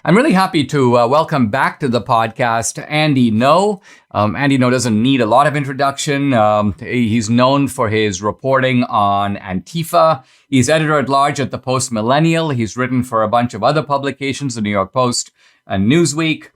I'm really happy to welcome back to the podcast Andy Ngo. Andy Ngo doesn't need a lot of introduction. He's known for his reporting on Antifa. He's editor-at-large at the Post-Millennial. He's written for a bunch of other publications, the New York Post and Newsweek.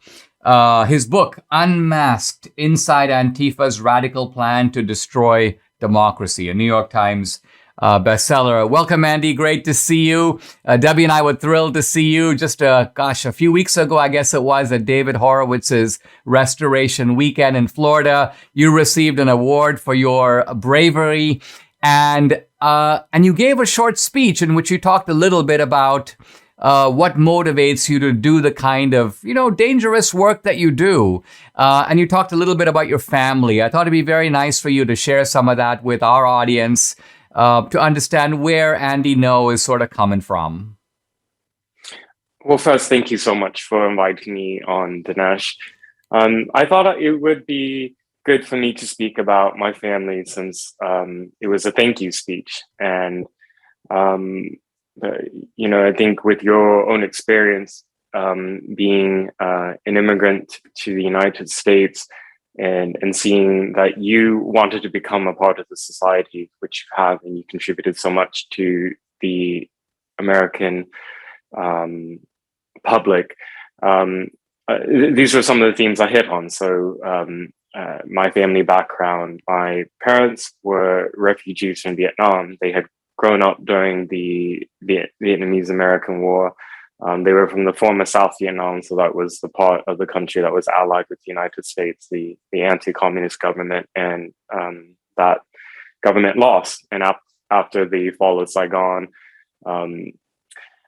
His book, Unmasked: Inside Antifa's Radical Plan to Destroy Democracy, a New York Times bestseller. Welcome, Andy. Great to see you. Debbie and I were thrilled to see you just, a few weeks ago, I guess it was, at David Horowitz's Restoration Weekend in Florida. You received an award for your bravery, and you gave a short speech in which you talked a little bit about what motivates you to do the kind of, dangerous work that you do. And you talked a little bit about your family. I thought it'd be very nice for you to share some of that with our audience, to understand where Andy Ngo is sort of coming from. Well, first, thank you so much for inviting me on, Dinesh. I thought it would be good for me to speak about my family since it was a thank you speech. And, I think with your own experience being an immigrant to the United States, and seeing that you wanted to become a part of the society, which you have, and you contributed so much to the American public. These were some of the themes I hit on. So my family background, my parents were refugees from Vietnam. They had grown up during the Vietnamese American War. They were from the former South Vietnam, so that was the part of the country that was allied with the United States, the anti-communist government, and that government lost. And after the fall of Saigon,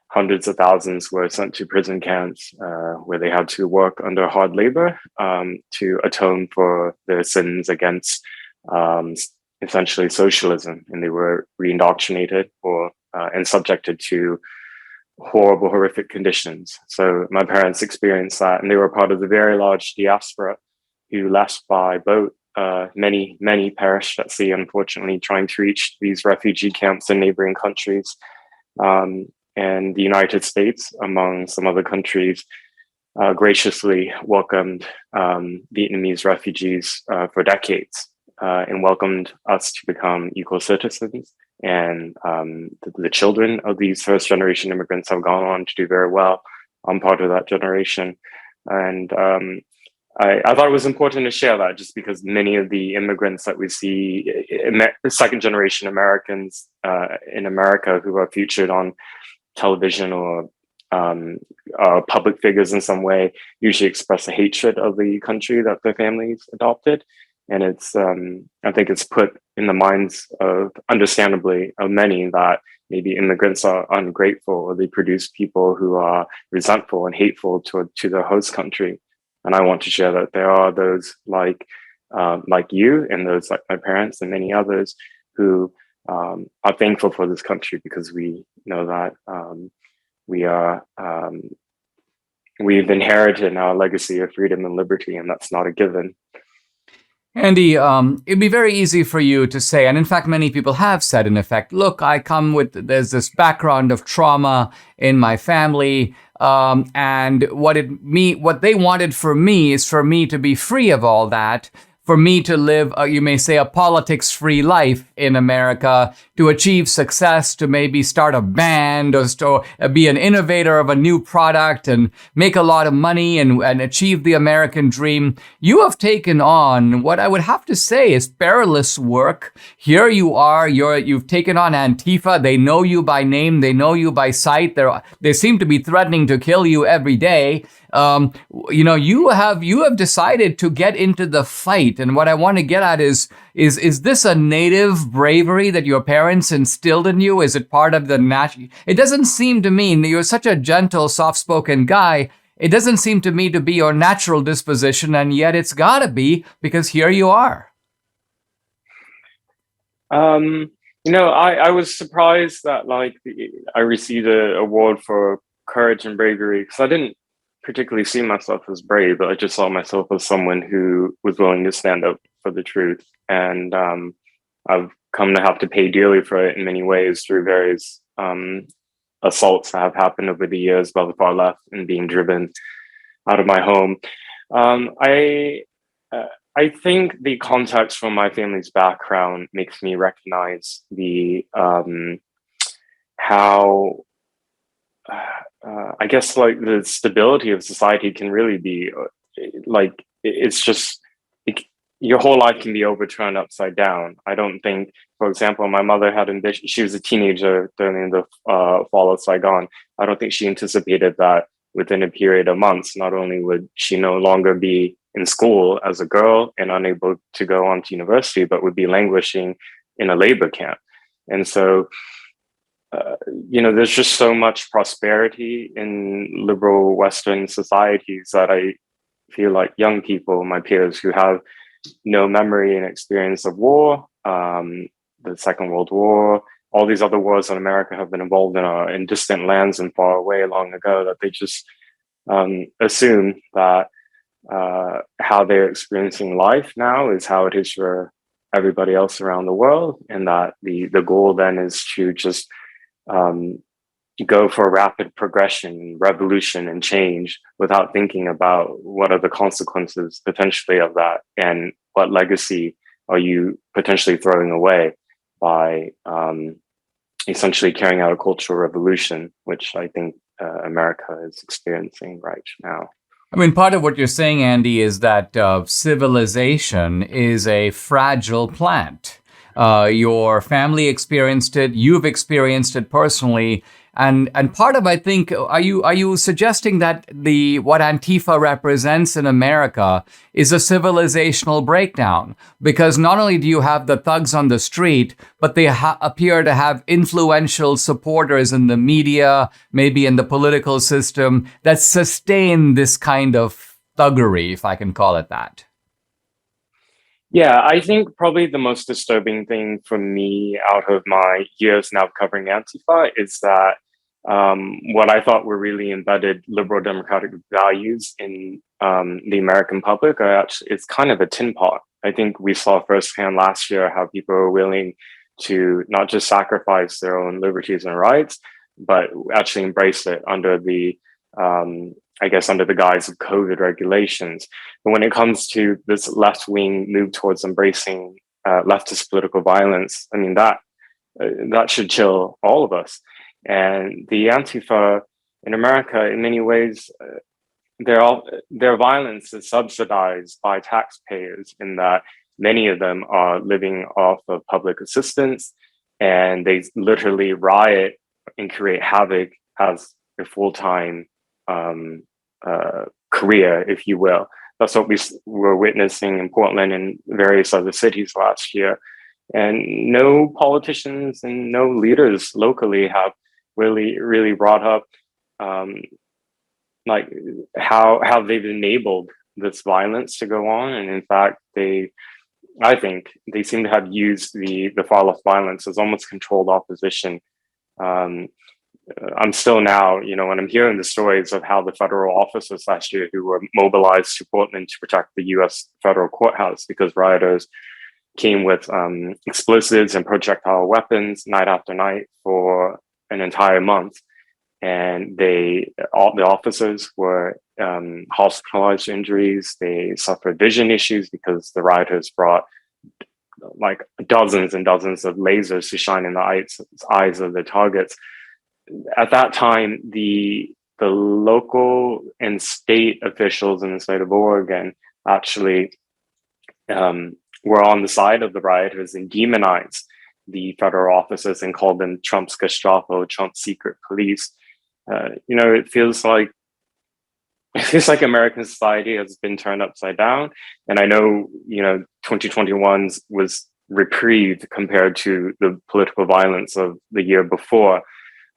hundreds of thousands were sent to prison camps where they had to work under hard labor to atone for their sins against essentially socialism, and they were re-indoctrinated and subjected to horrible, horrific conditions. So my parents experienced that, and they were part of the very large diaspora who left by boat. Many perished at sea, unfortunately, trying to reach these refugee camps in neighboring countries. And the United States, among some other countries, graciously welcomed Vietnamese refugees for decades and welcomed us to become equal citizens. And the children of these first generation immigrants have gone on to do very well. I'm part of that generation. And I thought it was important to share that, just because many of the immigrants that we see, second generation Americans in America who are featured on television or public figures in some way, usually express a hatred of the country that their families adopted. And it's, I think it's put in the minds of, understandably, of many that maybe immigrants are ungrateful, or they produce people who are resentful and hateful to their host country. And I want to share that there are those like you, and those like my parents and many others who are thankful for this country, because we know that we've inherited now a legacy of freedom and liberty, and that's not a given. Andy, it'd be very easy for you to say, and in fact, many people have said, in effect, look, there's this background of trauma in my family, and what they wanted for me is for me to be free of all that, for me to live, you may say, a politics-free life in America, to achieve success, to maybe start a band, or be an innovator of a new product and make a lot of money and achieve the American dream. You have taken on what I would have to say is perilous work. Here you are, you've taken on Antifa. They know you by name. They know you by sight. They seem to be threatening to kill you every day. You have decided to get into the fight. And what I want to get at is this a native bravery that your parents instilled in you? Is it part of the natural? It doesn't seem to me, you're such a gentle, soft-spoken guy. It doesn't seem to me to be your natural disposition, and yet it's gotta be, because here you are. I was surprised that I received an award for courage and bravery, because I didn't particularly see myself as brave, but I just saw myself as someone who was willing to stand up for the truth. And I've come to have to pay dearly for it in many ways through various assaults that have happened over the years by the far left and being driven out of my home. Um, I uh, I think the context from my family's background makes me recognize the how I guess like the stability of society can really be like it's just it, your whole life can be overturned upside down. I don't think, for example, my mother had ambition. She was a teenager during the fall of Saigon. I don't think she anticipated that within a period of months, not only would she no longer be in school as a girl and unable to go on to university, but would be languishing in a labor camp. And so there's just so much prosperity in liberal Western societies that I feel like young people, my peers who have no memory and experience of war, the Second World War, all these other wars in America have been involved in distant lands and far away long ago, that they just assume that how they're experiencing life now is how it is for everybody else around the world, and that the goal then is to just go for rapid progression, revolution, and change without thinking about what are the consequences potentially of that, and what legacy are you potentially throwing away by essentially carrying out a cultural revolution, which I think America is experiencing right now. I mean, part of what you're saying, Andy, is that civilization is a fragile plant. Your family experienced it, you've experienced it personally, and part of, I think, are you suggesting that what Antifa represents in America is a civilizational breakdown? Because not only do you have the thugs on the street, but they appear to have influential supporters in the media, maybe in the political system, that sustain this kind of thuggery, if I can call it that. Yeah, I think probably the most disturbing thing for me out of my years now covering Antifa is that what I thought were really embedded liberal democratic values in the American public are actually, it's kind of a tin pot. I think we saw firsthand last year how people are willing to not just sacrifice their own liberties and rights, but actually embrace it under under the guise of COVID regulations. But when it comes to this left wing move towards embracing leftist political violence, I mean, that should chill all of us. And the Antifa in America, in many ways, their violence is subsidized by taxpayers, in that many of them are living off of public assistance, and they literally riot and create havoc as a full-time career, if you will. That's what we were witnessing in Portland and various other cities last year. And no politicians and no leaders locally have really brought up like how they've enabled this violence to go on. And in fact, I think they seem to have used the far left violence as almost controlled opposition. I'm still now, when I'm hearing the stories of how the federal officers last year who were mobilized to Portland to protect the U.S. federal courthouse because rioters came with explosives and projectile weapons night after night for an entire month. And all the officers were hospitalized for injuries. They suffered vision issues because the rioters brought like dozens and dozens of lasers to shine in the eyes of the targets. At that time, the local and state officials in the state of Oregon actually were on the side of the rioters and demonized the federal officers and called them Trump's Gestapo, Trump's secret police. It feels like American society has been turned upside down. And I know, 2021 was reprieved compared to the political violence of the year before.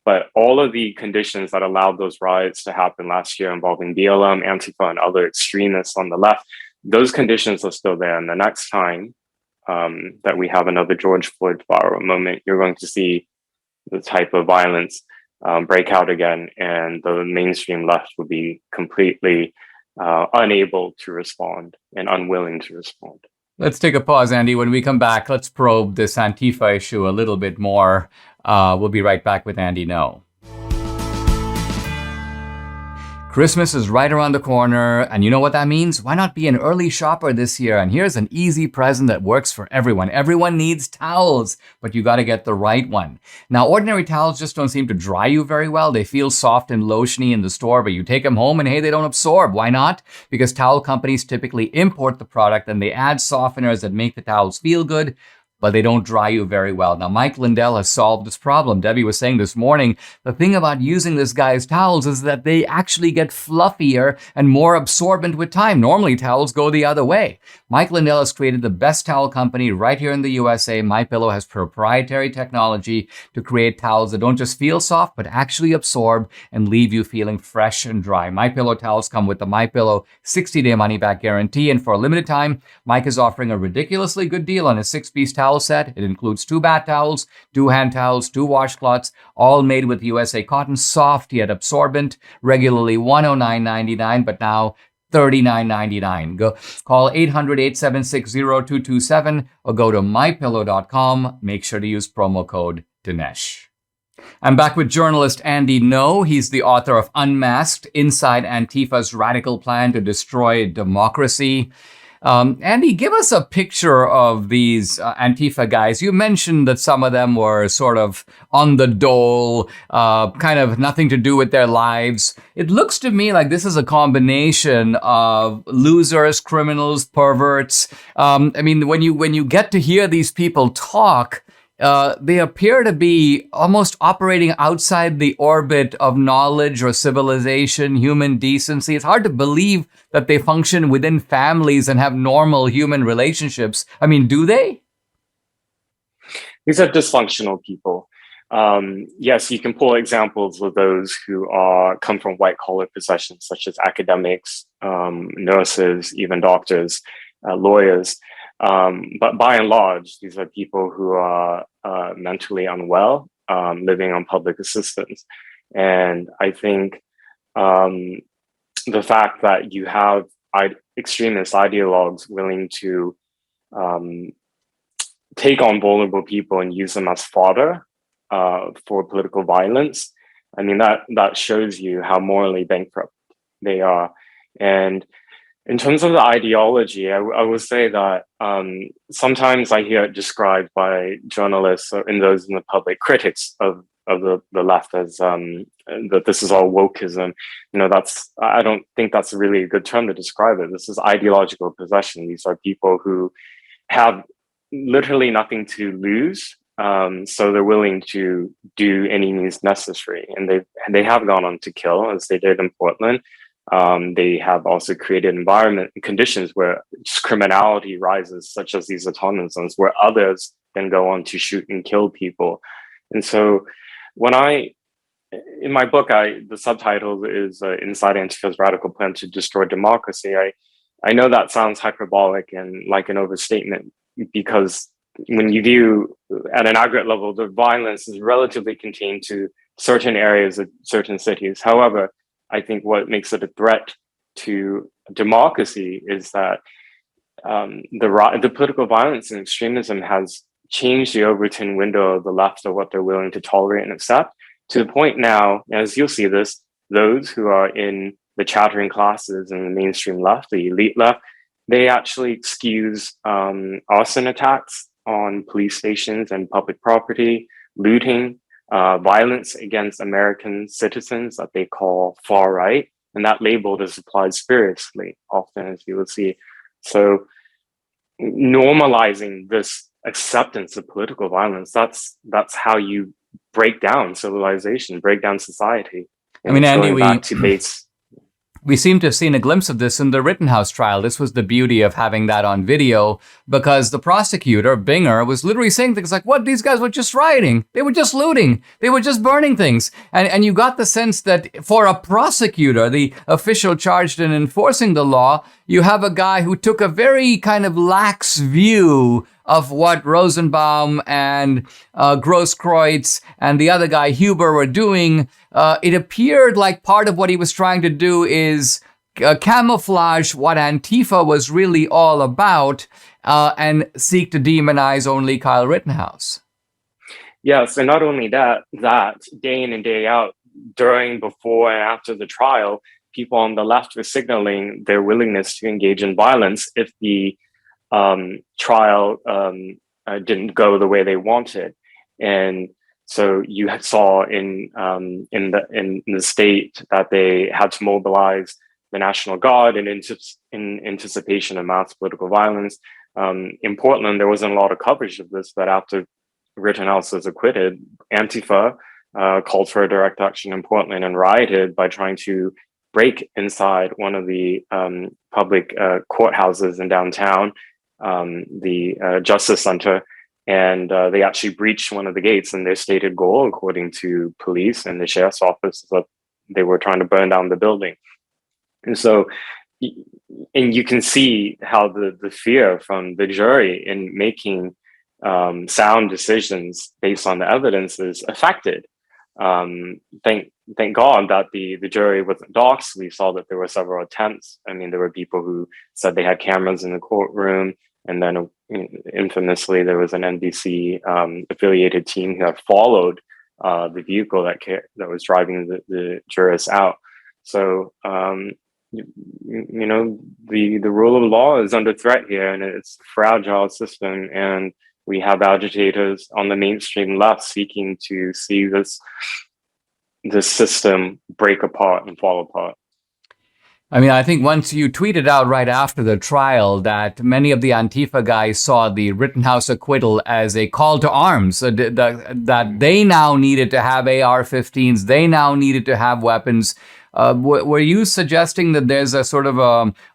But all of the conditions that allowed those riots to happen last year involving BLM, Antifa, and other extremists on the left, those conditions are still there. And the next time that we have another George Floyd viral moment, you're going to see the type of violence break out again, and the mainstream left will be completely unable to respond and unwilling to respond. Let's take a pause, Andy. When we come back, let's probe this Antifa issue a little bit more. We'll be right back with Andy No. Christmas is right around the corner, and you know what that means? Why not be an early shopper this year? And here's an easy present that works for everyone. Everyone needs towels, but you gotta get the right one. Now, ordinary towels just don't seem to dry you very well. They feel soft and lotiony in the store, but you take them home and hey, they don't absorb. Why not? Because towel companies typically import the product and they add softeners that make the towels feel good, but they don't dry you very well. Now, Mike Lindell has solved this problem. Debbie was saying this morning, the thing about using this guy's towels is that they actually get fluffier and more absorbent with time. Normally, towels go the other way. Mike Lindell has created the best towel company right here in the USA. MyPillow has proprietary technology to create towels that don't just feel soft, but actually absorb and leave you feeling fresh and dry. MyPillow towels come with the MyPillow 60-day money-back guarantee, and for a limited time, Mike is offering a ridiculously good deal on his 6-piece towel set. It includes 2 bath towels, 2 hand towels, 2 washcloths, all made with USA cotton, soft yet absorbent, regularly $109.99, but now $39.99. Go call 800-876-0227 or go to mypillow.com. Make sure to use promo code Dinesh. I'm back with journalist Andy Ngo. He's the author of Unmasked: Inside Antifa's Radical Plan to Destroy Democracy. Andy, give us a picture of these Antifa guys. You mentioned that some of them were sort of on the dole, kind of nothing to do with their lives. It looks to me like this is a combination of losers, criminals, perverts. I mean, when you get to hear these people talk, they appear to be almost operating outside the orbit of knowledge or civilization, human decency. It's hard to believe that they function within families and have normal human relationships. I mean, do they? These are dysfunctional people. Yes, you can pull examples of those who come from white-collar professions, such as academics, nurses, even doctors, lawyers. But by and large, these are people who are mentally unwell, living on public assistance. And I think the fact that you have extremist ideologues willing to take on vulnerable people and use them as fodder for political violence, I mean, that shows you how morally bankrupt they are. And in terms of the ideology, I will say that sometimes I hear it described by journalists or those in the public, critics of the left, as that this is all wokeism. You know, I don't think that's really a good term to describe it. This is ideological possession. These are people who have literally nothing to lose, so they're willing to do any means necessary, and they have gone on to kill, as they did in Portland. They have also created environment conditions where just criminality rises, such as these autonomous zones, where others then go on to shoot and kill people. And so in my book, the subtitle is Inside Antifa's Radical Plan to Destroy Democracy. I know that sounds hyperbolic and like an overstatement, because when you view at an aggregate level, the violence is relatively contained to certain areas of certain cities. However, I think what makes it a threat to democracy is that the political violence and extremism has changed the Overton window of the left of what they're willing to tolerate and accept, to the point now, as you'll see this, those who are in the chattering classes and the mainstream left, the elite left, they actually excuse arson attacks on police stations and public property, looting, violence against American citizens that they call far right, and that label is applied spuriously often, as you will see. So normalizing this acceptance of political violence, that's how you break down civilization, break down society. I mean, Andy, we seem to have seen a glimpse of this in the Rittenhouse trial. This was the beauty of having that on video, because the prosecutor, Binger, was literally saying things like, what, these guys were just rioting. They were just looting. They were just burning things. And you got the sense that for a prosecutor, the official charged in enforcing the law, you have a guy who took a very kind of lax view of what Rosenbaum and Grosskreutz and the other guy, Huber, were doing. It appeared like part of what he was trying to do is camouflage what Antifa was really all about and seek to demonize only Kyle Rittenhouse. Yes, and not only that day in and day out, during, before, and after the trial, people on the left were signaling their willingness to engage in violence if the trial didn't go the way they wanted. And so you saw in the state that they had to mobilize the National Guard in anticipation of mass political violence. In Portland, there wasn't a lot of coverage of this, but after Rittenhouse was acquitted, Antifa called for a direct action in Portland and rioted by trying to break inside one of the public courthouses in downtown, the Justice Center. And they actually breached one of the gates, and their stated goal, according to police and the sheriff's office, is that they were trying to burn down the building. And so, and you can see how the fear from the jury in making sound decisions based on the evidence is affected. Thank God that the jury wasn't doxxed. We saw that there were several attempts. I mean, there were people who said they had cameras in the courtroom. And then infamously, there was an NBC affiliated team who had followed the vehicle that was driving the jurors out. So, you know, the rule of law is under threat here, and it's a fragile system. And we have agitators on the mainstream left seeking to see this system break apart and fall apart. I mean, I think once you tweeted out right after the trial that many of the Antifa guys saw the Rittenhouse acquittal as a call to arms, that they now needed to have AR-15s, they now needed to have weapons. Were you suggesting that there's a sort of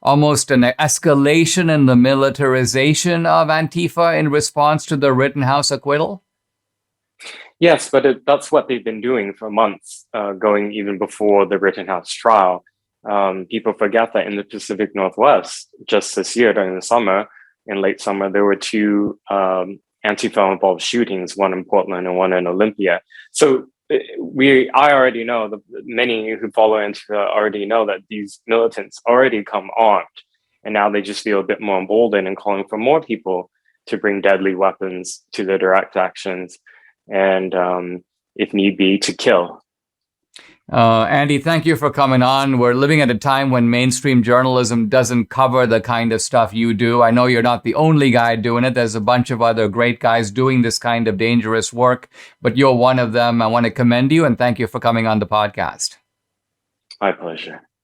almost an escalation in the militarization of Antifa in response to the Rittenhouse acquittal? Yes, but that's what they've been doing for months, going even before the Rittenhouse trial. People forget that in the Pacific Northwest, just this year during the summer, in late summer, there were two Antifa-involved shootings, one in Portland and one in Olympia. So I already know, many who follow Antifa already know that these militants already come armed, and now they just feel a bit more emboldened and calling for more people to bring deadly weapons to their direct actions, and if need be, to kill. Andy, thank you for coming on. We're living at a time when mainstream journalism doesn't cover the kind of stuff you do. I know you're not the only guy doing it. There's a bunch of other great guys doing this kind of dangerous work, but you're one of them. I want to commend you and thank you for coming on the podcast. My pleasure.